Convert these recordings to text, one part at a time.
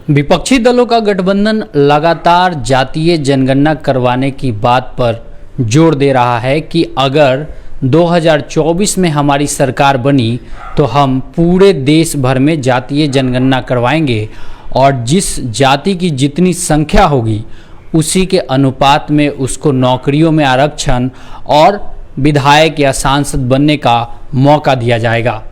विपक्षी दलों का गठबंधन लगातार जातीय जनगणना करवाने की बात पर जोर दे रहा है कि अगर 2024 में हमारी सरकार बनी तो हम पूरे देश भर में जातीय जनगणना करवाएंगे और जिस जाति की जितनी संख्या होगी उसी के अनुपात में उसको नौकरियों में आरक्षण और विधायक या सांसद बनने का मौका दिया जाएगा।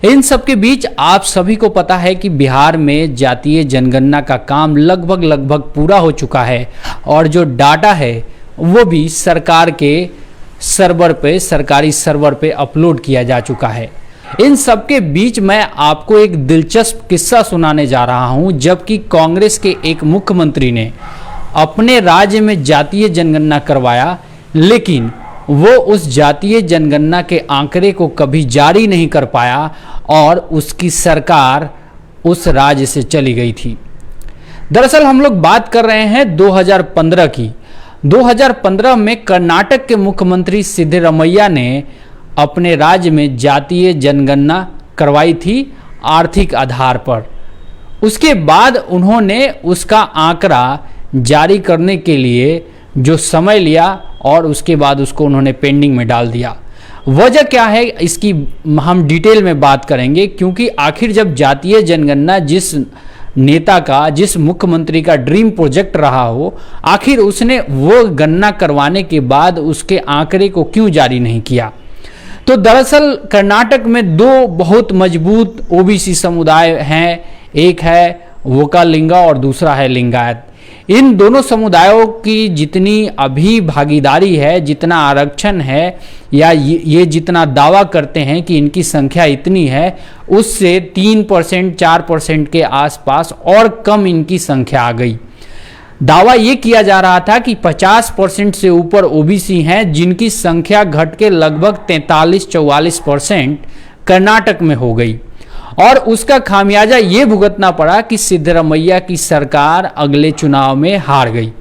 इन सब के बीच आप सभी को पता है कि बिहार में जातीय जनगणना का काम लगभग पूरा हो चुका है और जो डाटा है वो भी सरकार के सर्वर पे, सरकारी सर्वर पे अपलोड किया जा चुका है। इन सब के बीच मैं आपको एक दिलचस्प किस्सा सुनाने जा रहा हूं, जबकि कांग्रेस के एक मुख्यमंत्री ने अपने राज्य में जातीय जनगणना करवाया, लेकिन वो उस जातीय जनगणना के आंकड़े को कभी जारी नहीं कर पाया और उसकी सरकार उस राज्य से चली गई थी। दरअसल हम लोग बात कर रहे हैं 2015 की। 2015 में कर्नाटक के मुख्यमंत्री सिद्धरमैया ने अपने राज्य में जातीय जनगणना करवाई थी आर्थिक आधार पर। उसके बाद उन्होंने उसका आंकड़ा जारी करने के लिए जो समय लिया और उसके बाद उसको उन्होंने पेंडिंग में डाल दिया। वजह क्या है इसकी हम डिटेल में बात करेंगे, क्योंकि आखिर जब जातीय जनगणना जिस नेता का, जिस मुख्यमंत्री का ड्रीम प्रोजेक्ट रहा हो, आखिर उसने वो गणना करवाने के बाद उसके आंकड़े को क्यों जारी नहीं किया। तो दरअसल कर्नाटक में दो बहुत मजबूत ओबीसी समुदाय हैं, एक है वोकालिंगा और दूसरा है लिंगायत। इन दोनों समुदायों की जितनी अभी भागीदारी है, जितना आरक्षण है, या ये जितना दावा करते हैं कि इनकी संख्या इतनी है, उससे 3% 4% के आसपास और कम इनकी संख्या आ गई। दावा ये किया जा रहा था कि 50% से ऊपर ओबीसी हैं, जिनकी संख्या घट के लगभग 43-44% कर्नाटक में हो गई और उसका खामियाजा ये भुगतना पड़ा कि सिद्धरमैया की सरकार अगले चुनाव में हार गई।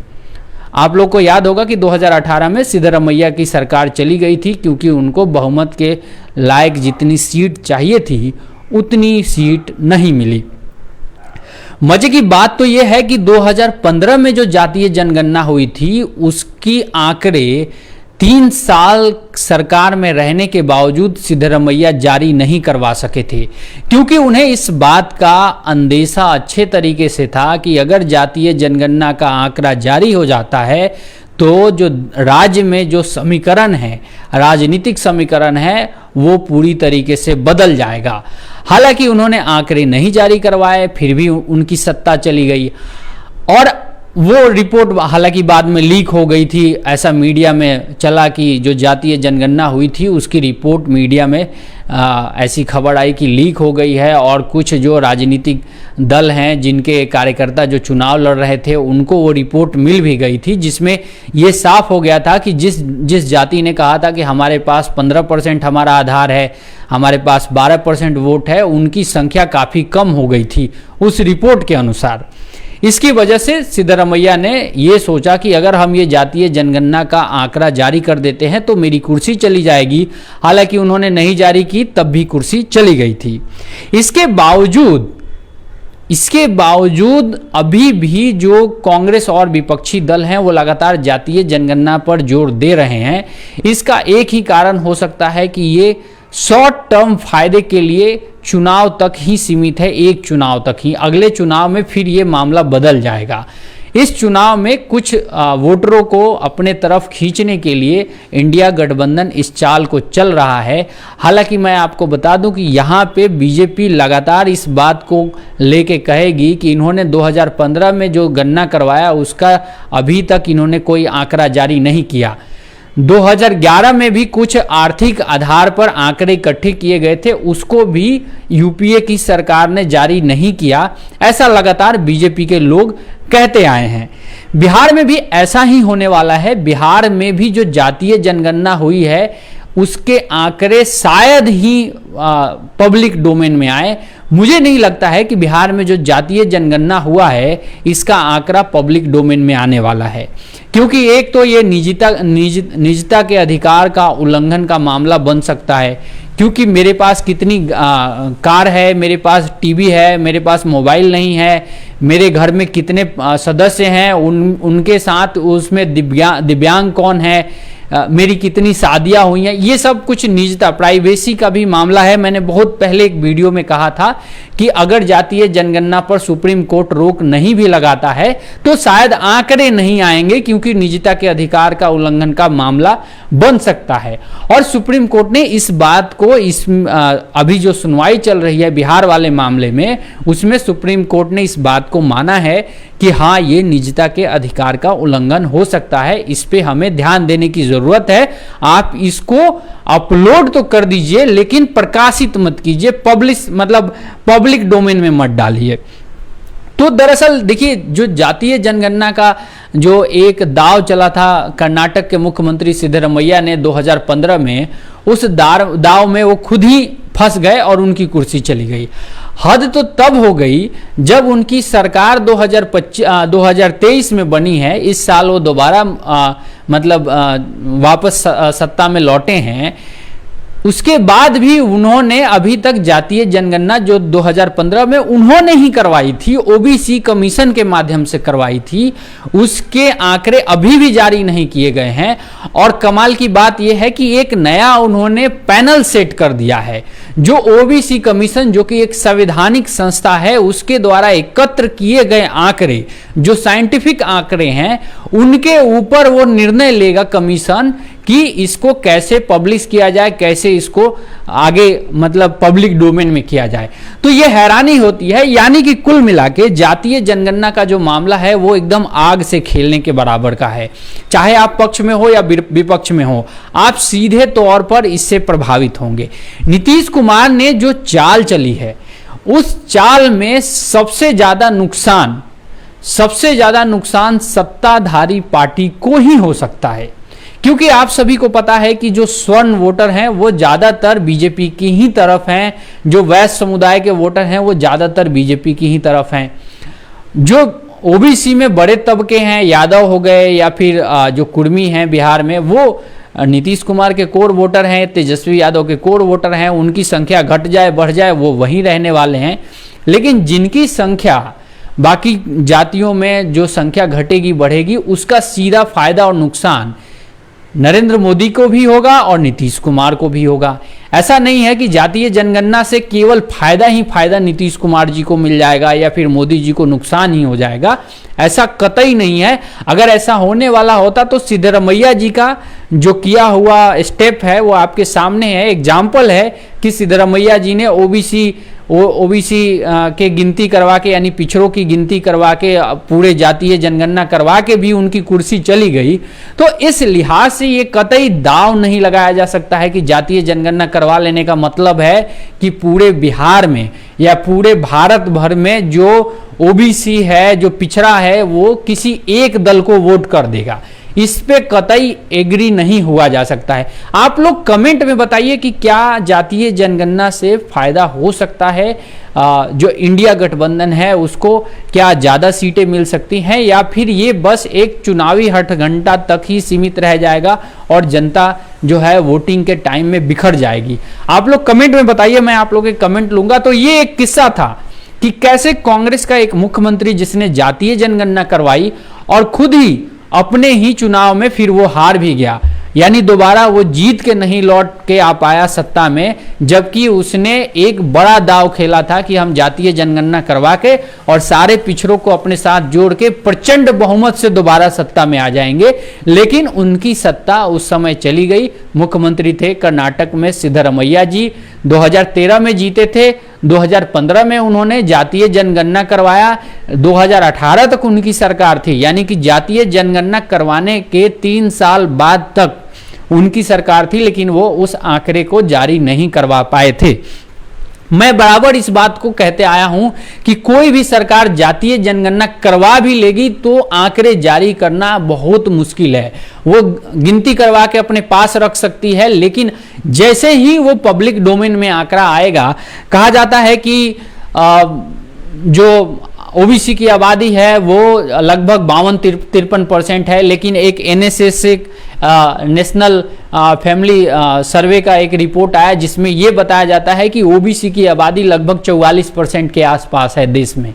आप लोग को याद होगा कि 2018 में सिद्धरमैया की सरकार चली गई थी, क्योंकि उनको बहुमत के लायक जितनी सीट चाहिए थी उतनी सीट नहीं मिली। मजे की बात तो यह है कि 2015 में जो जातीय जनगणना हुई थी उसकी आंकड़े 3 साल सरकार में रहने के बावजूद सिद्धरमैया जारी नहीं करवा सके थे, क्योंकि उन्हें इस बात का अंदेशा अच्छे तरीके से था कि अगर जातीय जनगणना का आंकड़ा जारी हो जाता है तो जो राज्य में जो समीकरण है, राजनीतिक समीकरण है, वो पूरी तरीके से बदल जाएगा। हालांकि उन्होंने आंकड़े नहीं जारी करवाए, फिर भी उनकी सत्ता चली गई और वो रिपोर्ट हालांकि बाद में लीक हो गई थी। ऐसा मीडिया में चला कि जो जातीय जनगणना हुई थी उसकी रिपोर्ट मीडिया में ऐसी खबर आई कि लीक हो गई है और कुछ जो राजनीतिक दल हैं, जिनके कार्यकर्ता जो चुनाव लड़ रहे थे, उनको वो रिपोर्ट मिल भी गई थी, जिसमें ये साफ हो गया था कि जिस जाति ने कहा था कि हमारे पास 15% हमारा आधार है, हमारे पास 12% वोट है, उनकी संख्या काफ़ी कम हो गई थी उस रिपोर्ट के अनुसार। इसकी वजह से सिद्धरमैया ने ये सोचा कि अगर हम ये जातीय जनगणना का आंकड़ा जारी कर देते हैं तो मेरी कुर्सी चली जाएगी। हालांकि उन्होंने नहीं जारी की, तब भी कुर्सी चली गई थी। इसके बावजूद अभी भी जो कांग्रेस और विपक्षी दल हैं वो लगातार जातीय जनगणना पर जोर दे रहे हैं। इसका एक ही कारण हो सकता है कि ये शॉर्ट टर्म फायदे के लिए चुनाव तक ही सीमित है, एक चुनाव तक ही। अगले चुनाव में फिर ये मामला बदल जाएगा। इस चुनाव में कुछ वोटरों को अपने तरफ खींचने के लिए इंडिया गठबंधन इस चाल को चल रहा है। हालांकि मैं आपको बता दूं कि यहाँ पे बीजेपी लगातार इस बात को लेके कहेगी कि इन्होंने 2015 में जो गणना करवाया उसका अभी तक इन्होंने कोई आंकड़ा जारी नहीं किया। 2011 में भी कुछ आर्थिक आधार पर आंकड़े इकट्ठे किए गए थे, उसको भी यूपीए की सरकार ने जारी नहीं किया। ऐसा लगातार बीजेपी के लोग कहते आए हैं। बिहार में भी ऐसा ही होने वाला है। बिहार में भी जो जातीय जनगणना हुई है उसके आंकड़े शायद ही पब्लिक डोमेन में आए। मुझे नहीं लगता है कि बिहार में जो जातीय जनगणना हुआ है इसका आंकड़ा पब्लिक डोमेन में आने वाला है, क्योंकि एक तो ये निजता के अधिकार का उल्लंघन का मामला बन सकता है, क्योंकि मेरे पास कितनी कार है, मेरे पास टीवी है, मेरे पास मोबाइल नहीं है, मेरे घर में कितने सदस्य हैं, उनके साथ उसमें दिव्यांग कौन है, मेरी कितनी शादियां हुई हैं, ये सब कुछ निजता प्राइवेसी का भी मामला है। मैंने बहुत पहले एक वीडियो में कहा था कि अगर जातीय जनगणना पर सुप्रीम कोर्ट रोक नहीं भी लगाता है तो शायद आंकड़े नहीं आएंगे, क्योंकि निजता के अधिकार का उल्लंघन का मामला बन सकता है। और सुप्रीम कोर्ट ने इस बात को अभी जो सुनवाई चल रही है बिहार वाले मामले में, उसमें सुप्रीम कोर्ट ने इस बात को माना है कि हाँ, ये निजता के अधिकार का उल्लंघन हो सकता है, इस पे हमें ध्यान देने की जरूरत है। आप इसको अपलोड तो कर दीजिए लेकिन प्रकाशित मत कीजिए, पब्लिक डोमेन में मत डालिए। तो दरअसल देखिए, जो जातीय जनगणना का जो एक दाव चला था कर्नाटक के मुख्यमंत्री सिद्धरमैया ने 2015 में, उस दाव में वो खुद ही फंस गए और उनकी कुर्सी चली गई। हद तो तब हो गई जब उनकी सरकार 2023 में बनी है। इस साल वो दोबारा वापस सत्ता में लौटे हैं। उसके बाद भी उन्होंने अभी तक जातीय जनगणना जो 2015 में उन्होंने ही करवाई थी, ओबीसी कमीशन के माध्यम से करवाई थी, उसके आंकड़े अभी भी जारी नहीं किए गए हैं। और कमाल की बात यह है कि एक नया उन्होंने पैनल सेट कर दिया है, जो ओबीसी कमीशन, जो कि एक संवैधानिक संस्था है, उसके द्वारा एकत्र किए गए आंकड़े, जो साइंटिफिक आंकड़े हैं, उनके ऊपर वो निर्णय लेगा कमीशन कि इसको कैसे पब्लिश किया जाए, कैसे इसको आगे पब्लिक डोमेन में किया जाए। तो ये हैरानी होती है। यानी कि कुल मिला के जातीय जनगणना का जो मामला है वो एकदम आग से खेलने के बराबर का है। चाहे आप पक्ष में हो या विपक्ष में हो, आप सीधे तौर पर इससे प्रभावित होंगे। नीतीश कुमार ने जो चाल चली है, उस चाल में सबसे ज्यादा नुकसान सत्ताधारी पार्टी को ही हो सकता है, क्योंकि आप सभी को पता है कि जो स्वर्ण वोटर हैं वो ज्यादातर बीजेपी की ही तरफ हैं, जो वैश्य समुदाय के वोटर हैं वो ज्यादातर बीजेपी की ही तरफ हैं। जो ओबीसी में बड़े तबके हैं, यादव हो गए या फिर जो कुर्मी हैं बिहार में, वो नीतीश कुमार के कोर वोटर हैं, तेजस्वी यादव के कोर वोटर हैं। उनकी संख्या घट जाए बढ़ जाए वो वहीं रहने वाले हैं। लेकिन जिनकी संख्या बाकी जातियों में जो संख्या घटेगी बढ़ेगी, उसका सीधा फायदा और नुकसान नरेंद्र मोदी को भी होगा और नीतीश कुमार को भी होगा। ऐसा नहीं है कि जातीय जनगणना से केवल फायदा ही फायदा नीतीश कुमार जी को मिल जाएगा या फिर मोदी जी को नुकसान ही हो जाएगा, ऐसा कतई नहीं है। अगर ऐसा होने वाला होता तो सिद्धरमैया जी का जो किया हुआ स्टेप है वो आपके सामने है, एग्जाम्पल है कि सिद्धरमैया जी ने ओबीसी के गिनती करवा के, यानी पिछड़ों की गिनती करवा के, पूरे जातीय जनगणना करवा के भी उनकी कुर्सी चली गई। तो इस लिहाज से ये कतई दाव नहीं लगाया जा सकता है कि जातीय जनगणना करवा लेने का मतलब है कि पूरे बिहार में या पूरे भारत भर में जो ओबीसी है, जो पिछड़ा है, वो किसी एक दल को वोट कर देगा। इस पे कतई एग्री नहीं हुआ जा सकता है। आप लोग कमेंट में बताइए कि क्या जातीय जनगणना से फायदा हो सकता है, जो इंडिया गठबंधन है उसको क्या ज्यादा सीटें मिल सकती हैं, या फिर ये बस एक चुनावी हथकंडा तक ही सीमित रह जाएगा और जनता जो है वोटिंग के टाइम में बिखर जाएगी। आप लोग कमेंट में बताइए, मैं आप लोग के कमेंट लूंगा। तो ये एक किस्सा था कि कैसे कांग्रेस का एक मुख्यमंत्री जिसने जातीय जनगणना करवाई और खुद ही अपने ही चुनाव में फिर वो हार भी गया, यानी दोबारा वो जीत के नहीं लौट के आ पाया सत्ता में, जबकि उसने एक बड़ा दाव खेला था कि हम जातीय जनगणना करवा के और सारे पिछड़ों को अपने साथ जोड़ के प्रचंड बहुमत से दोबारा सत्ता में आ जाएंगे। लेकिन उनकी सत्ता उस समय चली गई। मुख्यमंत्री थे कर्नाटक में सिद्धरमैया जी, 2013 में जीते थे, 2015 में उन्होंने जातीय जनगणना करवाया, 2018 तक उनकी सरकार थी, यानी कि जातीय जनगणना करवाने के 3 साल बाद तक उनकी सरकार थी, लेकिन वो उस आंकड़े को जारी नहीं करवा पाए थे। मैं बराबर इस बात को कहते आया हूं कि कोई भी सरकार जातीय जनगणना करवा भी लेगी तो आंकड़े जारी करना बहुत मुश्किल है। वो गिनती करवा के अपने पास रख सकती है, लेकिन जैसे ही वो पब्लिक डोमेन में आंकड़ा आएगा, कहा जाता है कि जो ओबीसी की आबादी है वो लगभग 52-53% है, लेकिन एक एनएसएस नेशनल फैमिली सर्वे का एक रिपोर्ट आया जिसमें ये बताया जाता है कि ओबीसी की आबादी लगभग 44% के आसपास है देश में।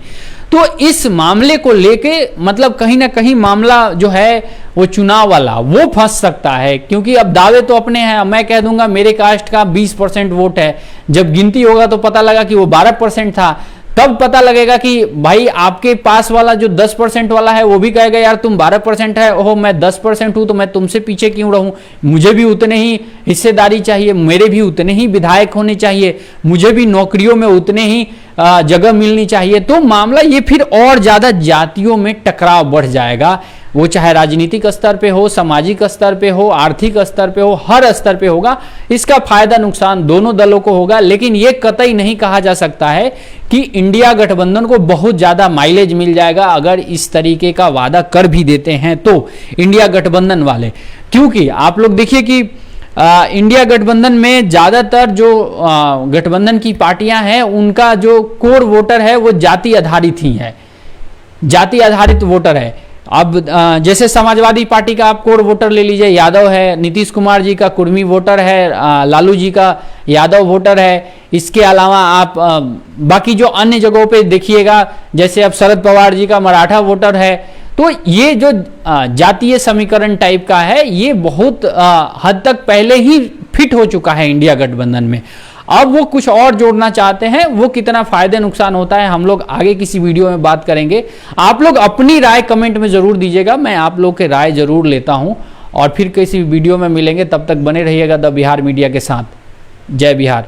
तो इस मामले को लेके मतलब कहीं ना कहीं मामला जो है वो चुनाव वाला वो फंस सकता है, क्योंकि अब दावे तो अपने हैं। मैं कह दूंगा मेरे कास्ट का 20% वोट है, जब गिनती होगा तो पता लगा कि वो 12% था, तब पता लगेगा कि भाई आपके पास वाला जो 10% वाला है वो भी कहेगा यार तुम 12% है, ओहो मैं 10% हूं तो मैं तुमसे पीछे क्यों रहूं, मुझे भी उतने ही हिस्सेदारी चाहिए, मेरे भी उतने ही विधायक होने चाहिए, मुझे भी नौकरियों में उतने ही जगह मिलनी चाहिए। तो मामला ये फिर और ज्यादा जातियों में टकराव बढ़ जाएगा, वो चाहे राजनीतिक स्तर पे हो, सामाजिक स्तर पे हो, आर्थिक स्तर पे हो, हर स्तर पे होगा। इसका फायदा नुकसान दोनों दलों को होगा, लेकिन ये कतई नहीं कहा जा सकता है कि इंडिया गठबंधन को बहुत ज्यादा माइलेज मिल जाएगा अगर इस तरीके का वादा कर भी देते हैं तो इंडिया गठबंधन वाले। क्योंकि आप लोग देखिए कि इंडिया गठबंधन में ज्यादातर जो गठबंधन की पार्टियां हैं उनका जो कोर वोटर है वो जाति आधारित ही है, जाति आधारित वोटर है। अब जैसे समाजवादी पार्टी का आप कोर वोटर ले लीजिए, यादव है, नीतीश कुमार जी का कुर्मी वोटर है, लालू जी का यादव वोटर है। इसके अलावा आप बाकी जो अन्य जगहों पे देखिएगा, जैसे अब शरद पवार जी का मराठा वोटर है। तो ये जो जातीय समीकरण टाइप का है ये बहुत हद तक पहले ही फिट हो चुका है इंडिया गठबंधन में। अब वो कुछ और जोड़ना चाहते हैं, वो कितना फायदे नुकसान होता है हम लोग आगे किसी वीडियो में बात करेंगे। आप लोग अपनी राय कमेंट में जरूर दीजिएगा, मैं आप लोग के राय जरूर लेता हूं। और फिर किसी वीडियो में मिलेंगे, तब तक बने रहिएगा द बिहार मीडिया के साथ। जय बिहार।